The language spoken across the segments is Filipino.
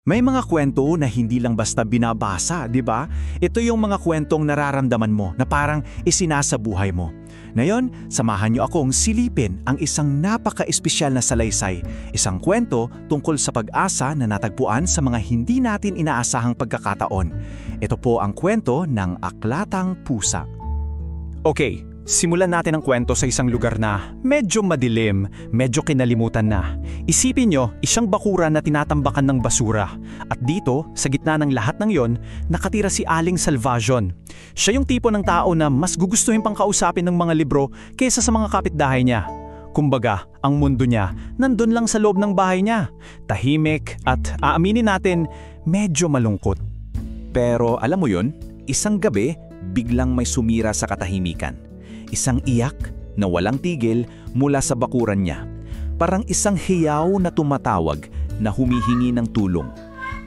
May mga kwento na hindi lang basta binabasa, di ba? Ito yung mga kwentong nararamdaman mo na parang isinasa buhay mo. Ngayon, samahan niyo akong silipin ang isang napaka-espesyal na salaysay, isang kwento tungkol sa pag-asa na natagpuan sa mga hindi natin inaasahang pagkakataon. Ito po ang kwento ng Aklatang Pusa. Okay, simulan natin ang kwento sa isang lugar na medyo madilim, medyo kinalimutan na. Isipin nyo, isang bakuran na tinatambakan ng basura. At dito, sa gitna ng lahat ng yon, nakatira si Aling Salvacion. Siya yung tipo ng tao na mas gugustuhin pang kausapin ng mga libro kaysa sa mga kapitbahay niya. Kumbaga, ang mundo niya nandun lang sa loob ng bahay niya. Tahimik at aaminin natin, medyo malungkot. Pero alam mo yon, isang gabi, biglang may sumira sa katahimikan. Isang iyak na walang tigil mula sa bakuran niya. Parang isang hiyaw na tumatawag na humihingi ng tulong.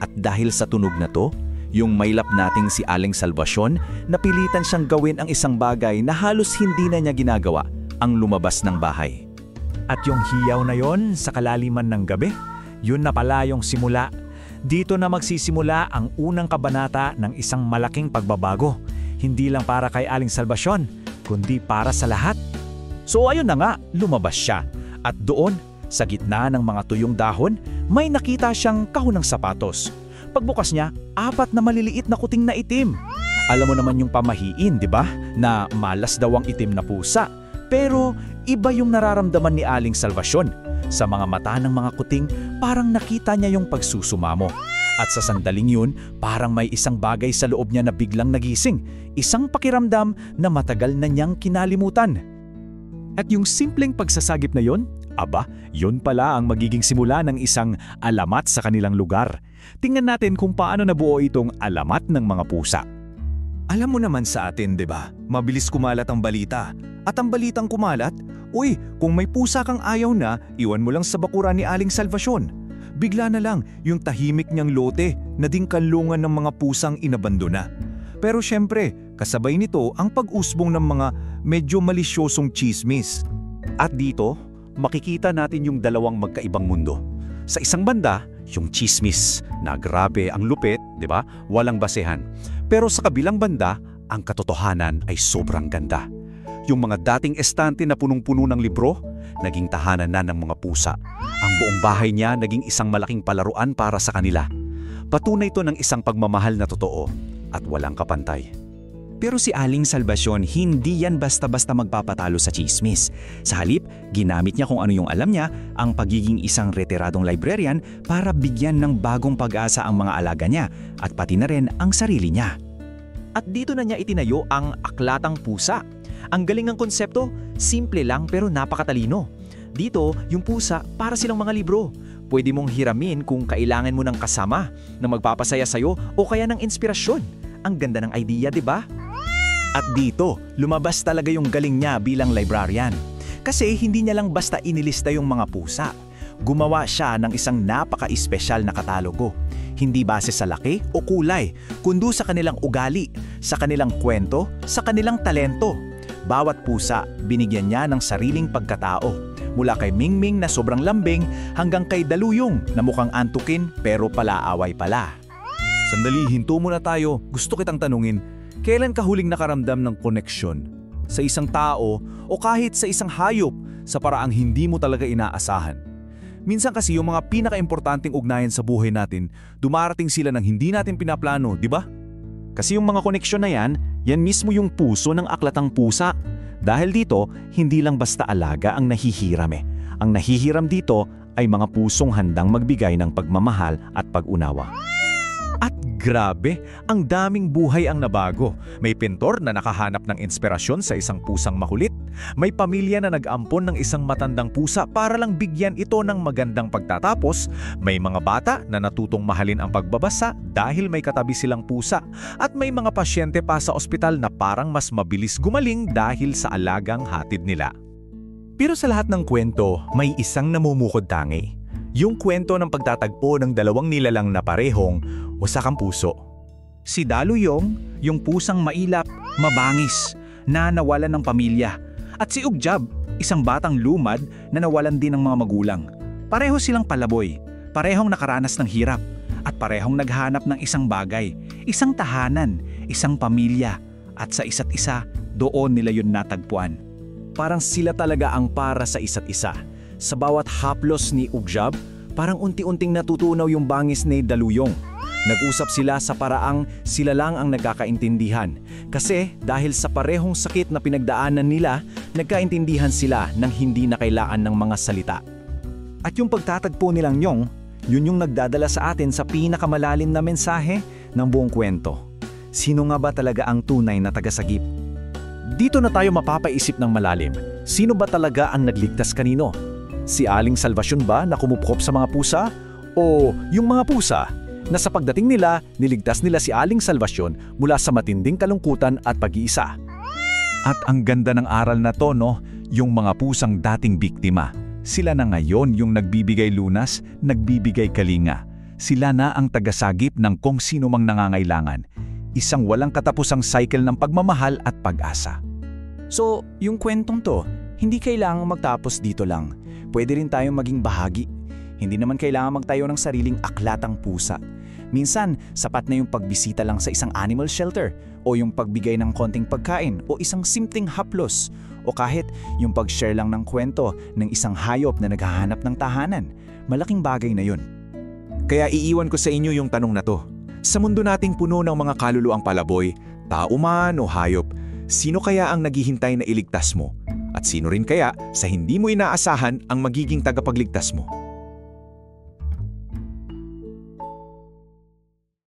At dahil sa tunog na to, yung maylap nating si Aling Salvacion, napilitan siyang gawin ang isang bagay na halos hindi na niya ginagawa, ang lumabas ng bahay. At yung hiyaw na yon sa kalaliman ng gabi, yun na pala yung simula. Dito na magsisimula ang unang kabanata ng isang malaking pagbabago. Hindi lang para kay Aling Salvacion, kundi para sa lahat. So ayun na nga, lumabas siya. At doon, sa gitna ng mga tuyong dahon, may nakita siyang kahon ng sapatos. Pagbukas niya, 4 na maliliit na kuting na itim. Alam mo naman yung pamahiin, di ba? Na malas daw ang itim na pusa. Pero iba yung nararamdaman ni Aling Salvacion. Sa mga mata ng mga kuting, parang nakita niya yung pagsusumamo. At sa sandaling yun, parang may isang bagay sa loob niya na biglang nagising. Isang pakiramdam na matagal na niyang kinalimutan. At yung simpleng pagsasagip na yon, aba, yun pala ang magiging simula ng isang alamat sa kanilang lugar. Tingnan natin kung paano nabuo itong alamat ng mga pusa. Alam mo naman sa atin, di ba? Mabilis kumalat ang balita. At ang balitang kumalat, uy, kung may pusa kang ayaw na, iwan mo lang sa bakuran ni Aling Salvacion. Bigla na lang yung tahimik niyang lote na ding kanlungan ng mga pusang inabandona. Pero syempre, kasabay nito ang pag-usbong ng mga medyo malisyosong chismis. At dito, makikita natin yung dalawang magkaibang mundo. Sa isang banda, yung chismis na grabe ang lupit, di ba? Walang basehan. Pero sa kabilang banda, ang katotohanan ay sobrang ganda. Yung mga dating estante na punong-puno ng libro, naging tahanan na ng mga pusa. Ang buong bahay niya naging isang malaking palaruan para sa kanila. Patunay ito ng isang pagmamahal na totoo at walang kapantay. Pero si Aling Salvacion, hindi yan basta-basta magpapatalo sa chismis. Sa halip, ginamit niya kung ano yung alam niya, ang pagiging isang retiradong librarian para bigyan ng bagong pag-asa ang mga alaga niya at pati na rin ang sarili niya. At dito na niya itinayo ang Aklatang Pusa. Ang galing ng konsepto, simple lang pero napakatalino. Dito, yung pusa para silang mga libro. Pwede mong hiramin kung kailangan mo ng kasama na magpapasaya sa'yo o kaya ng inspirasyon. Ang ganda ng idea, di ba? At dito, lumabas talaga yung galing niya bilang librarian. Kasi hindi niya lang basta inilista yung mga pusa. Gumawa siya ng isang napaka-espesyal na katalogo. Hindi base sa laki o kulay, kundi sa kanilang ugali, sa kanilang kwento, sa kanilang talento. Bawat pusa, binigyan niya ng sariling pagkatao. Mula kay Mingming na sobrang lambing hanggang kay Daluyong na mukhang antukin pero palaaway pala. Sandali, hinto muna tayo. Gusto kitang tanungin, kailan ka huling nakaramdam ng koneksyon sa isang tao o kahit sa isang hayop sa paraang hindi mo talaga inaasahan? Minsan kasi yung mga pinaka-importanting ugnayan sa buhay natin, dumarating sila ng hindi natin pinaplano, di ba? Kasi yung mga koneksyon na yan mismo yung puso ng Aklatang Pusa. Dahil dito, hindi lang basta alaga ang nahihiram Ang nahihiram dito ay mga pusong handang magbigay ng pagmamahal at pag-unawa. At grabe, ang daming buhay ang nabago. May pintor na nakahanap ng inspirasyon sa isang pusang makulit. May pamilya na nag-ampon ng isang matandang pusa para lang bigyan ito ng magandang pagtatapos. May mga bata na natutong mahalin ang pagbabasa dahil may katabi silang pusa. At may mga pasyente pa sa ospital na parang mas mabilis gumaling dahil sa alagang hatid nila. Pero sa lahat ng kwento, may isang namumukod tangi. Yung kwento ng pagtatagpo ng dalawang nilalang na parehong wasakang puso. Si Daluyong, yung pusang mailap, mabangis, na nawalan ng pamilya. At si Ugjab, isang batang lumad na nawalan din ng mga magulang. Pareho silang palaboy, parehong nakaranas ng hirap. at parehong naghanap ng isang bagay, isang tahanan, isang pamilya, at sa isa't isa, doon nila yun natagpuan. Parang sila talaga ang para sa isa't isa. Sa bawat haplos ni Ugjab, parang unti-unting natutunaw yung bangis ni Daluyong. Nag-usap sila sa paraang sila lang ang nagkakaintindihan. Kasi dahil sa parehong sakit na pinagdaanan nila, nagkaintindihan sila ng hindi na kailangan ng mga salita. At yung pagtatagpo nilang Nyong, yun yung nagdadala sa atin sa pinakamalalim na mensahe ng buong kwento. Sino nga ba talaga ang tunay na tagasagip? Dito na tayo mapapaisip ng malalim. Sino ba talaga ang nagligtas kanino? Si Aling Salvacion ba na kumupkop sa mga pusa? O yung mga pusa na sa pagdating nila, niligtas nila si Aling Salvacion mula sa matinding kalungkutan at pag-iisa? At ang ganda ng aral na to, no? Yung mga pusang dating biktima. Sila na ngayon yung nagbibigay lunas, nagbibigay kalinga. Sila na ang tagasagip ng kung sino mang nangangailangan. Isang walang katapusang cycle ng pagmamahal at pag-asa. So, yung kwentong to, hindi kailangang magtapos dito lang. Pwede rin tayong maging bahagi. Hindi naman kailangan magtayo ng sariling aklatang pusa. Minsan, sapat na yung pagbisita lang sa isang animal shelter, o yung pagbigay ng konting pagkain, o isang simpleng haplos, o kahit yung pag-share lang ng kwento ng isang hayop na naghahanap ng tahanan. Malaking bagay na yun. Kaya iiwan ko sa inyo yung tanong na to. Sa mundo nating puno ng mga kaluluwang palaboy, tao man o hayop, sino kaya ang naghihintay na iligtas mo? At sino rin kaya sa hindi mo inaasahan ang magiging tagapagligtas mo?